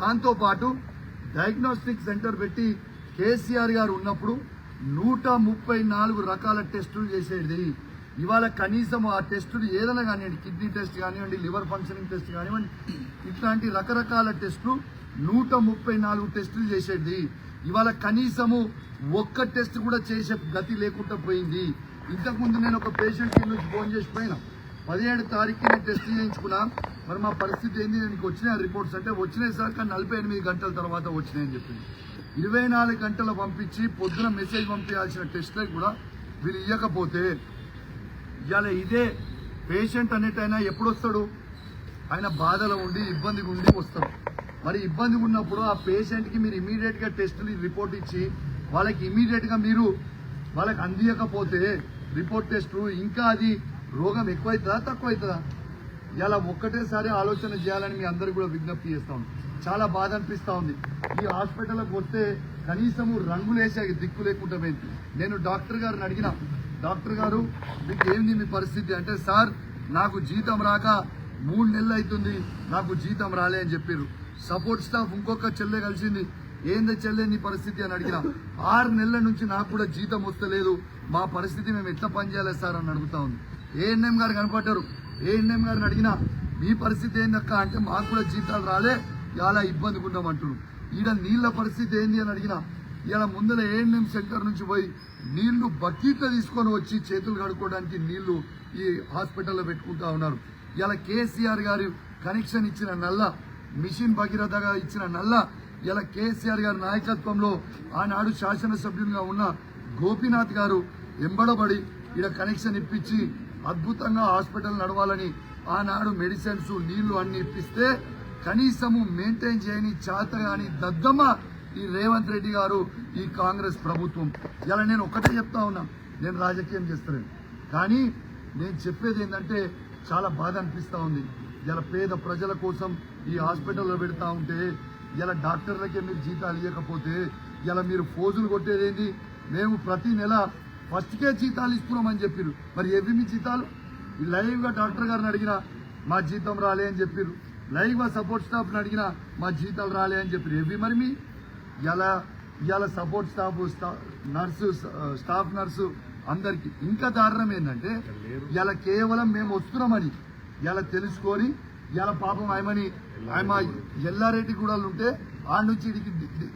దాంతో పాటు diagnostic centre పెట్టి కేసీఆర్ గారు ఉన్నప్పుడు 134 రకాల టెస్టులు చేసేది. ఇవాళ కనీసం ఆ టెస్టులు ఏదైనా కానివ్వండి, కిడ్నీ టెస్ట్ కానివ్వండి, లివర్ ఫంక్షనింగ్ టెస్ట్ కానివ్వండి, ఇట్లాంటి రకరకాల టెస్టులు 134 టెస్టులు చేసేది. ఇవాళ కనీసము ఒక్క టెస్ట్ కూడా చేసే గతి లేకుండా పోయింది. ఇంతకుముందు నేను ఒక పేషెంట్ నుంచి ఫోన్ చేసి పోయినా, 17 తారీఖున టెస్ట్ చేయించుకున్నా, మరి మా పరిస్థితి ఏంది, నేను వచ్చిన రిపోర్ట్స్ అంటే వచ్చినాయి సార్, కానీ 48 గంటల తర్వాత వచ్చినాయని చెప్పింది. 24 గంటలు పంపించి పొద్దున మెసేజ్ పంపించాల్సిన టెస్ట్లకు కూడా వీళ్ళు ఇవ్వకపోతే ఇవాళ ఇదే పేషెంట్ అనేటైనా ఎప్పుడు వస్తాడు? ఆయన బాధలో ఉండి ఇబ్బందిగా ఉండి వస్తాడు. మరి ఇబ్బందిగా ఉన్నప్పుడు ఆ పేషెంట్కి మీరు ఇమీడియట్గా టెస్టులు రిపోర్ట్ ఇచ్చి వాళ్ళకి ఇమీడియట్గా మీరు వాళ్ళకి అందియకపోతే రిపోర్ట్ టెస్టు ఇంకా అది రోగం ఎక్కువైతుందా తక్కువైతుందా? ఇలా ఒక్కటేసారి ఆలోచన చేయాలని మీ అందరికీ కూడా విజ్ఞప్తి చేస్తా ఉంది. చాలా బాధ అనిపిస్తూ ఉంది. ఈ హాస్పిటల్కి వస్తే కనీసము రంగులేసే దిక్కు లేకుండా పోయింది. నేను డాక్టర్ గారిని అడిగిన, డాక్టర్ గారు మీకు ఏంది మీ పరిస్థితి అంటే, సార్ నాకు జీతం రాక 3 నెలలు అవుతుంది, నాకు జీతం రాలే అని చెప్పారు. సపోర్ట్ స్టాఫ్ ఇంకొక చెల్లె కలిసింది, ఏంది చెల్లె నీ పరిస్థితి అని అడిగిన. 6 నెలల నుంచి నాకు కూడా జీతం వస్తలేదు, మా పరిస్థితి మేము ఎట్లా పనిచేయాలి సార్ అని అడుగుతా ఉంది. ఏఎన్ఎం గారు కనపడ్డారు, ఏఎన్ఎం గారిని అడిగినా మీ పరిస్థితి ఏందక్క అంటే, మాకు కూడా జీతాలు రాలే, చాలా ఇబ్బందిగా ఉన్నామంటున్నారు. ఈడ నీళ్ల పరిస్థితి ఏంది అని అడిగినా, ఇలా ముందర ఏఎన్ఎం సెంటర్ నుంచి పోయి నీళ్లు బకెట్లో తీసుకొని వచ్చి చేతులు కడుక్కోవడానికి నీళ్లు ఈ హాస్పిటల్లో పెట్టుకుంటా ఉన్నారు. ఇలా కేసీఆర్ గారు కనెక్షన్ ఇచ్చిన నల్ల, మిషన్ భగీరథగా ఇచ్చిన నల్ల, ఇలా కేసీఆర్ గారి నాయకత్వంలో ఆనాడు శాసనసభ్యునిగా ఉన్న గోపీనాథ్ గారు ఎంబడబడి ఈడ కనెక్షన్ ఇప్పించి అద్భుతంగా హాస్పిటల్ నడవాలని ఆనాడు మెడిసిన్స్ నీళ్లు అన్ని ఇప్పిస్తే కనీసము మెయింటైన్ చేయని చేత గాని దద్దమ్మ ఈ రేవంత్ రెడ్డి గారు, ఈ కాంగ్రెస్ ప్రభుత్వం. ఇలా నేను ఒక్కటే చెప్తా ఉన్నా, నేను రాజకీయం చేస్తాను, కానీ నేను చెప్పేది ఏంటంటే చాలా బాధ అనిపిస్తూ ఉంది. ఇలా పేద ప్రజల కోసం ఈ హాస్పిటల్లో పెడతా ఉంటే, ఇలా డాక్టర్లకే మీరు జీతాలు ఇవ్వకపోతే, ఇలా మీరు ఫోజులు కొట్టేదేంటి? మేము ప్రతి నెల ఫస్ట్కే జీతాలు ఇస్తున్నామని చెప్పారు. మరి ఏవి మీ జీతాలు? లైవ్గా డాక్టర్ గారిని అడిగినా మా జీతం రాలే అని చెప్పారు. లైవ్గా సపోర్ట్ స్టాఫ్ని అడిగినా మా జీతాలు రాలే అని చెప్పారు. ఏవి మరి మీ ఇలా support staff, nurse, staff nurse అందరికి ఇంకా దారుణం ఏంటంటే, ఇలా కేవలం మేము వస్తున్నామని ఇలా తెలుసుకొని ఇలా పాపం ఆమె ఎల్లారెడ్డి కూడా ఉంటే ఆ నుంచి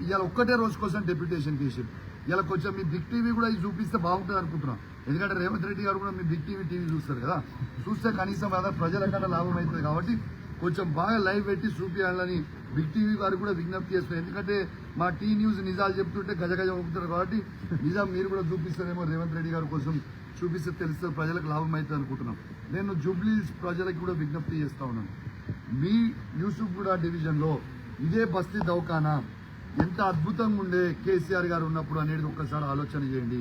ఇలా ఒక్కటే రోజు కోసం డెప్యుటేషన్ చేసారు. ఇలా కొంచెం మీ బిగ్ టీవీ కూడా ఇది చూపిస్తే బాగుంటుంది అనుకుంటున్నాం. ఎందుకంటే రేవంత్ రెడ్డి గారు కూడా మీ బిగ్ టీవీ చూస్తారు కదా, చూస్తే కనీసం ప్రజలకన్నా లాభం అవుతుంది. కాబట్టి కొంచెం బాగా లైవ్ పెట్టి చూపించాలని బిగ్ టీవీ వారు కూడా విజ్ఞప్తి చేస్తున్నారు. ఎందుకంటే మా టీ న్యూస్ నిజాలు చెప్తుంటే గజగజ ఊపుతారు, కాబట్టి నిజాం మీరు కూడా చూపిస్తారేమో, రేవంత్ రెడ్డి గారి కోసం చూపిస్తే తెలుస్తుంది, ప్రజలకు లాభం అవుతుంది అనుకుంటున్నాం. నేను జూబ్లీ ప్రజలకు కూడా విజ్ఞప్తి చేస్తా ఉన్నాను, మీ యూసుఫ్గూడ డివిజన్లో ఇదే బస్తీ దవాఖానా ఎంత అద్భుతంగా ఉండే కేసీఆర్ గారు ఉన్నప్పుడు అనేది ఒక్కసారి ఆలోచన చేయండి.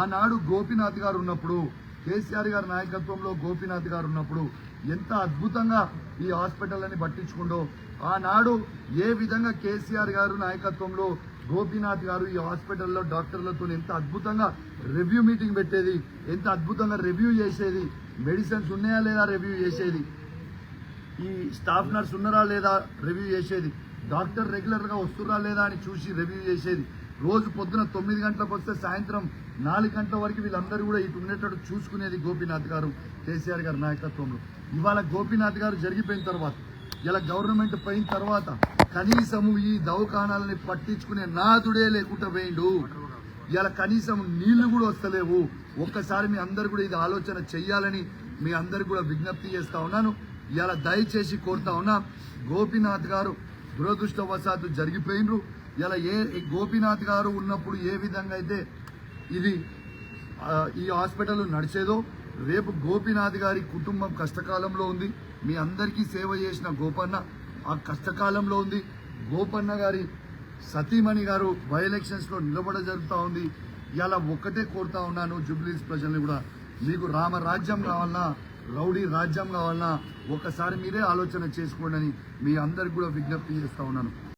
ఆనాడు గోపీనాథ్ గారు ఉన్నప్పుడు, కేసీఆర్ గారి నాయకత్వంలో గోపీనాథ్ గారు ఉన్నప్పుడు ఎంత అద్భుతంగా ఈ హాస్పిటల్ని పట్టించుకుండో, ఆనాడు ఏ విధంగా కేసీఆర్ గారు నాయకత్వంలో గోపీనాథ్ గారు ఈ హాస్పిటల్లో డాక్టర్లతో ఎంత అద్భుతంగా రివ్యూ మీటింగ్ పెట్టేది, ఎంత అద్భుతంగా రివ్యూ చేసేది, మెడిసిన్స్ ఉన్నాయా లేదా రివ్యూ చేసేది, ఈ స్టాఫ్ నర్స్ ఉన్నారా లేదా రివ్యూ చేసేది, డాక్టర్ రెగ్యులర్గా వస్తున్నా లేదా అని చూసి రివ్యూ చేసేది. రోజు పొద్దున 9 గంటలకు వస్తే సాయంత్రం 4 గంటల వరకు వీళ్ళందరూ కూడా ఇటు ఉండేటట్టు చూసుకునేది గోపీనాథ్ గారు, కేసీఆర్ గారి నాయకత్వంలో. ఇవాళ గోపీనాథ్ గారు జరిగిపోయిన తర్వాత, ఇలా గవర్నమెంట్ పోయిన తర్వాత కనీసము ఈ దవాఖానాలని పట్టించుకునే నాదుడే లేకుండా పోయిండు. ఇలా కనీసం నీళ్లు కూడా వస్తలేవు. ఒక్కసారి మీ అందరు కూడా ఇది ఆలోచన చెయ్యాలని మీ అందరు కూడా విజ్ఞప్తి చేస్తా ఉన్నాను. ఇలా దయచేసి కోరుతా ఉన్నా, గోపీనాథ్ గారు దురదృష్టవశాత్తు జరిగిపోయినరు. ఇలా గోపీనాథ్ గారు ఉన్నప్పుడు ఏ విధంగా అయితే ఇది ఈ హాస్పిటల్ నడిచేదో, రేపు గోపీనాథ్ గారి కుటుంబం కష్టకాలంలో ఉంది. మీ అందరికీ సేవ చేసిన గోపన్న ఆ కష్టకాలంలో ఉంది. గోపన్న గారి సతీమణి గారు బై ఎలక్షన్స్లో నిలబడ జరుగుతూ ఉంది. ఇలా ఒక్కటే కోరుతా ఉన్నాను జూబ్లీహిల్స్ ప్రజల్ని కూడా, మీకు రామరాజ్యం కావాలన్నా, రౌడీ రాజ్యం కావాలన్నా ఒకసారి మీరే ఆలోచన చేసుకోండి అని మీ అందరికి కూడా విజ్ఞప్తి చేస్తా ఉన్నాను.